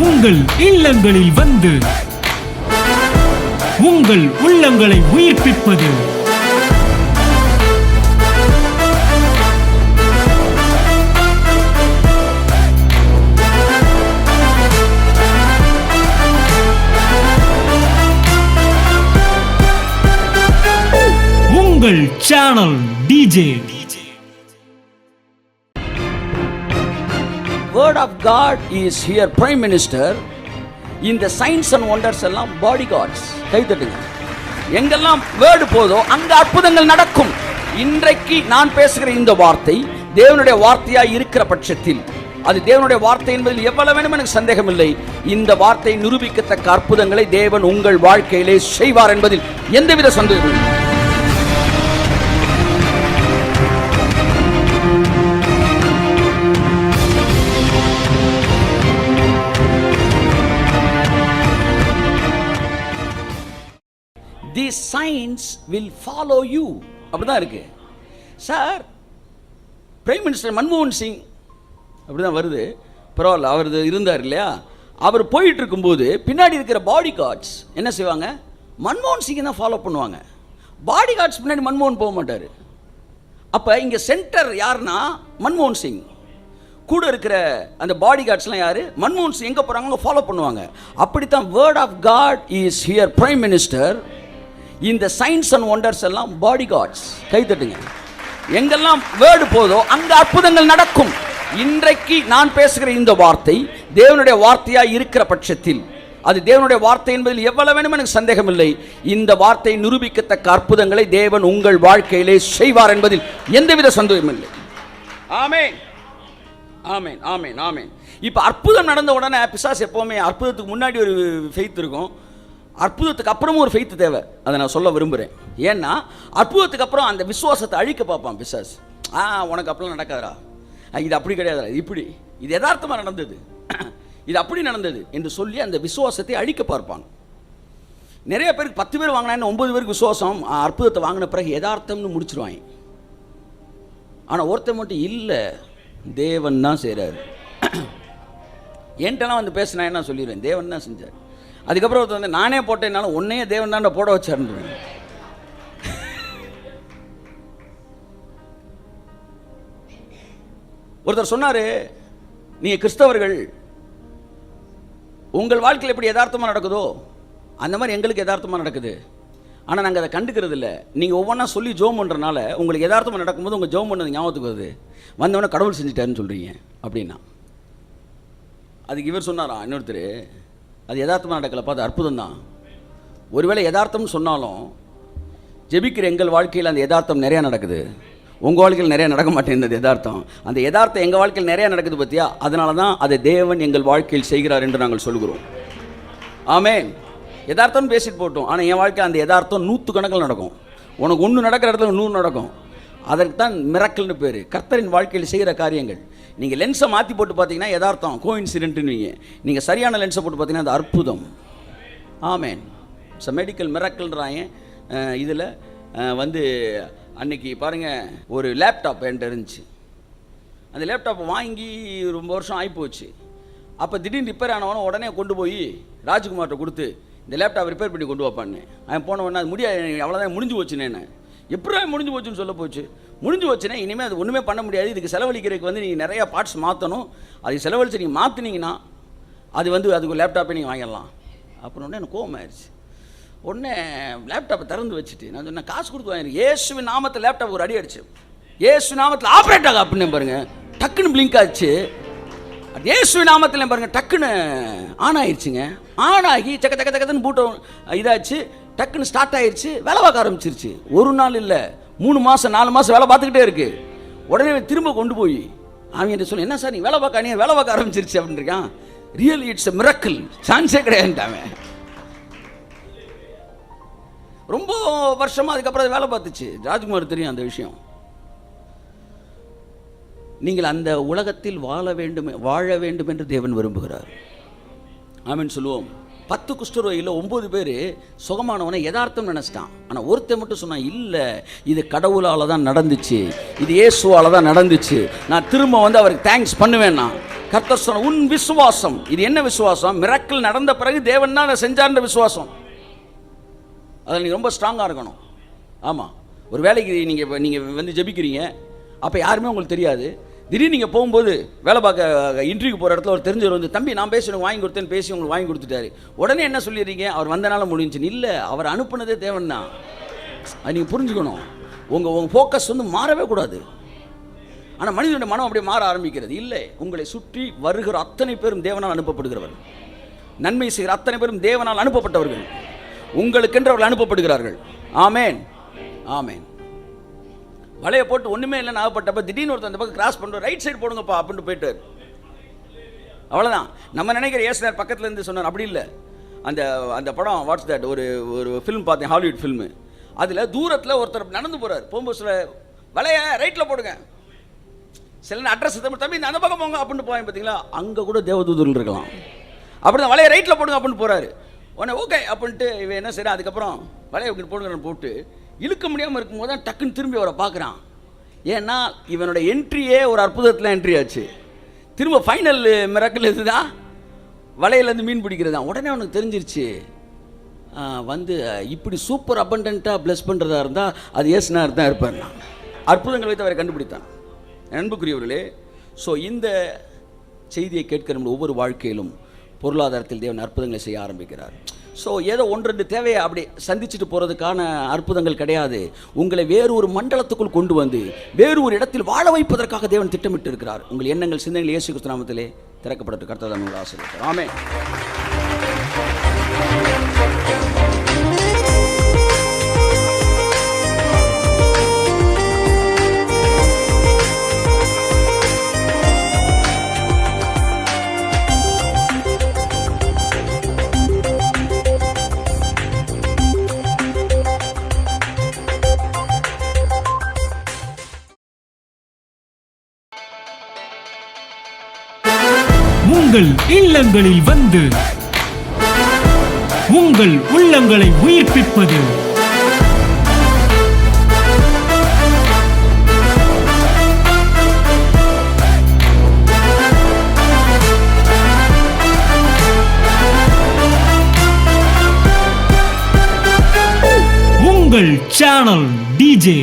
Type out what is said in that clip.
உங்கள் இல்லங்களில் வந்து உங்கள் உள்ளங்களை உயிர்ப்பிப்பது உங்கள் channel DJ. Word of God is here Prime Minister. இந்த சயின்ஸ் அண்ட் ஒண்டர்ஸ் எல்லாம் பாடி கார்ட்ஸ். கை தட்டுங்க. எங்கெல்லாம் வேர்டு போதோ அங்க அற்புதங்கள் நடக்கும். இன்றைக்கு நான் பேசுகிற இந்த வார்த்தை தேவனுடைய வார்த்தையாய் இருக்கிற பட்சத்தில் அது தேவனுடைய வார்த்தை என்பதில் எவ்வளவு வேணும் எனக்கு சந்தேகம் இல்லை. இந்த வார்த்தை நிரூபிக்கத்தக்க அற்புதங்களை தேவன் உங்கள் வாழ்க்கையிலே செய்வார் என்பதில் எந்தவித சந்தேகமும் இல்லை. These signs will follow you. அப்படிதான் இருக்கு சார். பிரைம் மினிஸ்டர் மன்மோகன் சிங் அப்படிதான் வருது. பரவாயில்ல, அவர் இருந்தார் இல்லையா? அவர் போயிட்டு இருக்கும்போது பின்னாடி இருக்கிற பாடி கார்ட்ஸ் என்ன செய்வாங்க? மன்மோகன் சிங்கை தான் ஃபாலோ பண்ணுவாங்க. பாடி கார்ட்ஸ் பின்னாடி மன்மோகன் போக மாட்டார். அப்போ இங்கே சென்டர் யாருன்னா மன்மோகன் சிங். கூட இருக்கிற அந்த பாடி கார்ட்ஸ்லாம் யார்? மன்மோகன் சிங் எங்கே போகிறாங்க அங்கே ஃபாலோ பண்ணுவாங்க. அப்படித்தான் word of God is here prime minister. இந்த சயின்ஸ் அண்ட் ஒண்டர்ஸ் எல்லாம் பாடி கார்ட்ஸ். கை தட்டுங்க. எங்கெல்லாம் வேர்டு போதோ அங்க அற்புதங்கள் நடக்கும். இன்றைக்கு நான் பேசுகிற இந்த வார்த்தை தேவனுடைய வார்த்தையாய் இருக்கிற பட்சத்தில் அது தேவனுடைய வார்த்தை என்பதில் எவ்வளவு வேணும் எனக்கு சந்தேகம் இல்லை. இந்த வார்த்தை நிரூபிக்கத்தக்க அற்புதங்களை தேவன் உங்கள் வாழ்க்கையிலே செய்வார் என்பதில் எந்தவித சந்தேகமும் இல்லை. ஆமென், ஆமென், ஆமென், ஆமென். இப்போ அற்புதம் நடந்த உடனே பிசாசு எப்பவுமே அற்புதத்துக்கு முன்னாடி ஒரு ஃபெய்த் இருக்கும், அற்புதத்துக்கு அப்புறமும் ஒரு ஃபெய்த் தேவை. அதை நான் சொல்ல விரும்புகிறேன். ஏன்னா அற்புதத்துக்கு அப்புறம் அந்த விசுவாசத்தை அழிக்க பார்ப்பான் பிசாசு. உனக்கு அப்படிலாம் நடக்காதரா, இது அப்படி கிடையாதுரா, இப்படி இது யதார்த்தமாக நடந்தது, இது அப்படி நடந்தது என்று சொல்லி அந்த விசுவாசத்தை அழிக்க பார்ப்பான். நிறைய பேருக்கு 10 பேர் வாங்கினா 9 பேருக்கு விசுவாசம், அற்புதத்தை வாங்கின பிறகு யதார்த்தம்னு முடிச்சிருவாங்க. ஆனால் ஒருத்தர் மட்டும் இல்லை, தேவன் தான் செய்கிறாரு. என்கிட்டலாம் வந்து பேசினா என்ன சொல்லிடுவேன், தேவன் தான் செஞ்சார். அதுக்கப்புறம் ஒருத்தர் வந்து நானே போட்டேன்னாலும் உன்னையே தேவன் தான் போட வச்சாருன்னு. ஒருத்தர் சொன்னாரு, நீங்க கிறிஸ்தவர்கள் உங்கள் வாழ்க்கையில் எப்படி யதார்த்தமாக நடக்குதோ அந்த மாதிரி எங்களுக்கு யதார்த்தமாக நடக்குது. ஆனால் நாங்கள் அதை கண்டுக்கிறது இல்லை. நீங்கள் ஒவ்வொன்றா சொல்லி ஜோம் பண்ணுறனால உங்களுக்கு யதார்த்தமாக நடக்கும்போது உங்கள் ஜோம் பண்ணது ஞாபகத்துக்கு வருது, வந்தவொடனே கடவுள் செஞ்சுட்டாருன்னு சொல்கிறீங்க அப்படின்னா. அதுக்கு இவர் சொன்னாரா இன்னொருத்தர், அது யதார்த்தமாக நடக்கலை, பார்த்து அற்புதம் தான். ஒருவேளை யதார்த்தம்னு சொன்னாலும் ஜெபிக்கிற எங்கள் வாழ்க்கையில் அந்த யதார்த்தம் நிறையா நடக்குது, உங்கள் வாழ்க்கையில் நிறையா நடக்க மாட்டேங்குது யதார்த்தம். அந்த யதார்த்தம் எங்கள் வாழ்க்கையில் நிறையா நடக்குது பார்த்தியா, அதனால தான் அதை தேவன் எங்கள் வாழ்க்கையில் செய்கிறார் என்று நாங்கள் சொல்கிறோம். ஆமென். யதார்த்தம்னு பேசிட்டு போட்டோம், ஆனால் என் வாழ்க்கையில் அந்த யதார்த்தம் 100 கணக்கில் நடக்கும். உனக்கு 1 நடக்கிற இடத்துல 100 நடக்கும். அதற்கு தான் மிரக்கல்னு பேர். கர்த்தரின் வாழ்க்கையில் செய்கிற காரியங்கள். நீங்கள் லென்ஸை மாற்றி போட்டு பார்த்தீங்கன்னா யதார்த்தம், கோஇன்சிடென்ட்னுவீங்க. நீங்கள் சரியான லென்ஸை போட்டு பார்த்தீங்கன்னா அது அற்புதம். ஆமென். இட்ஸ் மெடிக்கல் மிரக்கல்ன்றாங்க. இதில் வந்து அன்னைக்கு பாருங்கள், ஒரு லேப்டாப் என்கிட்ட இருந்துச்சு. அந்த லேப்டாப்பை வாங்கி ரொம்ப வருஷம் ஆகிப்போச்சு. அப்போ திடீர்னு ரிப்பேர் ஆனவனும் உடனே கொண்டு போய் ராஜ்குமார்கிட்ட கொடுத்து இந்த லேப்டாப் ரிப்பேர் பண்ணி கொண்டு வைப்பான்னு. அவன் போன உடனே அது முடியாது, அவ்வளோதான் முடிஞ்சு போச்சுன்னு. எப்படி முடிஞ்சு போச்சுன்னு சொல்ல போச்சு. முடிஞ்சு போச்சுன்னா இனிமேல் அது ஒன்றுமே பண்ண முடியாது, இதுக்கு செலவழிக்கிறதுக்கு வந்து நீங்கள் நிறையா பார்ட்ஸ் மாற்றணும், அதுக்கு செலவழித்து நீங்கள் மாற்றினீங்கன்னா அது வந்து அதுக்கு லேப்டாப்பை நீங்கள் வாங்கிடலாம். அப்புறம் உடனே எனக்கு கோவம் ஆயிடுச்சு. உடனே லேப்டாப்பை திறந்து வச்சுட்டு நான் சொன்னேன், காசு கொடுத்து வாங்கிருக்கேன். இயேசுவின் நாமத்தில் லேப்டாப் ஒரு அடி அடிச்சு, இயேசு நாமத்தில் ஆப்ரேட் ஆக அப்படின்னு பாருங்கள், டக்குன்னு பிளிங்க் ஆச்சு. இயேசுவின் நாமத்தில் பாருங்கள் டக்குன்னு ஆன் ஆயிடுச்சுங்க. ஆன் ஆகி சக்க சக்க சக்கத்துன்னு பூட்டம் இதாச்சு, டக்குன்னு ஸ்டார்ட் ஆயிடுச்சு, வேலை பார்க்க ஆரம்பிச்சிருச்சு. ஒரு நாள் இல்லை, 3 மாதம் 4 மாதம் வேலை பார்த்துக்கிட்டே இருக்கு. உடனே திரும்ப கொண்டு போய் அவன் சொல்லி, என்ன சார் நீ வேலை பார்க்க ஆரம்பிச்சிருச்சு அப்படின்னு இருக்கான். ரியலி இட்ஸ் எ மிரக்கிள், சான்ஸே கிடையாதுட்டாங்க. ரொம்ப வருஷமா அதுக்கப்புறம் அது வேலை பார்த்துச்சு. ராஜ்குமார் தெரியும் அந்த விஷயம். நீங்கள் அந்த உலகத்தில் வாழ வேண்டும் என்று தேவன் விரும்புகிறார். ஆமென் சொல்லுவோம். 10 குஷ்டரோகியில் 9 பேர் சுகமானவனை யதார்த்தம் நினச்சிட்டான். ஆனால் ஒருத்தன் மட்டும் சொன்னான், இல்லை இது கடவுளால் தான் நடந்துச்சு, இது இயேசுவால் தான் நடந்துச்சு, நான் திரும்ப வந்து அவருக்கு தேங்க்ஸ் பண்ணுவேன்னா. கர்த்தர் சொன்ன உன் விசுவாசம். இது என்ன விசுவாசம்? மிராக்கிள் நடந்த பிறகு தேவன் தான் அதை செஞ்சார்ன்ற விசுவாசம். அதில் நீங்கள் ரொம்ப ஸ்ட்ராங்காக இருக்கணும். ஆமாம், ஒரு வேலைக்கு நீங்கள் வந்து ஜெபிக்கிறீங்க, அப்போ யாருமே உங்களுக்கு தெரியாது. திடீர்னு நீங்கள் போகும்போது வேலை பார்க்க இன்டர்வியூக்கு போகிற இடத்துல ஒரு தெரிஞ்சவர் வந்து, தம்பி நான் பேசி எனக்கு வாங்கி கொடுத்தேன்னு பேசி உங்களுக்கு வாங்கி கொடுத்துட்டாரு. உடனே என்ன சொல்லிடுறீங்க? அவர் வந்தனால முடிஞ்சுன்னு. இல்லை, அவர் அனுப்புனதே தேவன் தான். அது நீங்கள் புரிஞ்சுக்கணும். உங்கள் ஃபோக்கஸ் வந்து மாறவே கூடாது. ஆனால் மனிதனுடைய மனம் அப்படியே மாற ஆரம்பிக்கிறது. இல்லை, உங்களை சுற்றி வருகிற அத்தனை பேரும் தேவனால் அனுப்பப்படுகிறவர்கள். நன்மை செய்கிற அத்தனை பேரும் தேவனால் அனுப்பப்பட்டவர்கள். உங்களுக்கென்று அவர்கள் அனுப்பப்படுகிறார்கள். ஆமேன், ஆமேன். வலையை போட்டு ஒன்றுமே இல்லைன்னு ஆகப்பட்டப்ப திடீர்னு ஒருத்தர் அந்த பக்கம் கிராஸ் பண்ணுற, ரைட் சைடு போடுங்கப்பா அப்படின்ட்டு போயிட்டார். அவ்வளோதான். நம்ம நினைக்கிற ஏசுனார் பக்கத்தில் இருந்து சொன்னார். அப்படி இல்லை. அந்த அந்த படம் வாட்ஸ் தட், ஒரு ஃபிலிம் பார்த்தேன், ஹாலிவுட் ஃபில்மு. அதில் தூரத்தில் ஒருத்தர் நடந்து போகிறார். போகும்போது சில வலையை ரைட்டில் போடுங்க, சில அட்ரஸ் தம்பி அந்த பக்கம் போங்க அப்படின்னு போவேன். பார்த்தீங்களா, அங்கே கூட தேவதூதர்கள் இருக்கலாம். அப்படி தான் வலையை ரைட்டில் போடுங்க அப்படின்னு போகிறாரு. உடனே ஓகே அப்படின்ட்டு இவன் என்ன செய்யறான், அதுக்கப்புறம் வலையை போடுங்க போட்டு இழுக்க முடியாமல் இருக்கும்போது தான் டக்குன்னு திரும்பி அவரை பார்க்குறான். ஏன்னா இவனோட என்ட்ரியே ஒரு அற்புதத்தில் என்ட்ரி ஆச்சு. திரும்ப ஃபைனல் மிராக்கிள் இதுதான், வலையிலேருந்து மீன் பிடிக்கிறது தான். உடனே அவனுக்கு தெரிஞ்சிருச்சு, வந்து இப்படி சூப்பர் அபண்டண்ட்டாக ப்ளஸ் பண்ணுறதா இருந்தால் அது ஏசுனார் தான் இருப்பார். அற்புதங்கள் வைத்து அவரை கண்டுபிடித்தான். அன்புக்குரியவர்களே, ஸோ இந்த செய்தியை கேட்கிற நம்ம ஒவ்வொரு வாழ்க்கையிலும் பொருளாதாரத்தில் தேவன் அற்புதங்களை செய்ய ஆரம்பிக்கிறார். ஸோ ஏதோ ஒன்று ரெண்டு தேவையை அப்படி சந்திச்சுட்டு போகிறதுக்கான அற்புதங்கள் கிடையாது. உங்களை வேறு ஒரு மண்டலத்துக்குள் கொண்டு வந்து வேறு ஒரு இடத்தில் வாழ வைப்பதற்காக தேவன் திட்டமிட்டு இருக்கிறார். உங்கள் எண்ணங்கள் சிந்தனைகள் இயேசு கிறிஸ்து நாமத்திலே திறக்கப்பட்டு கர்த்தர் தான் உங்கள் ஆசீர்வதிப்பார். ஆமென். உங்கள் இல்லங்களில் வந்து உங்கள் உள்ளங்களை உயிர்ப்பிப்பது உங்கள் சேனல் டிஜே.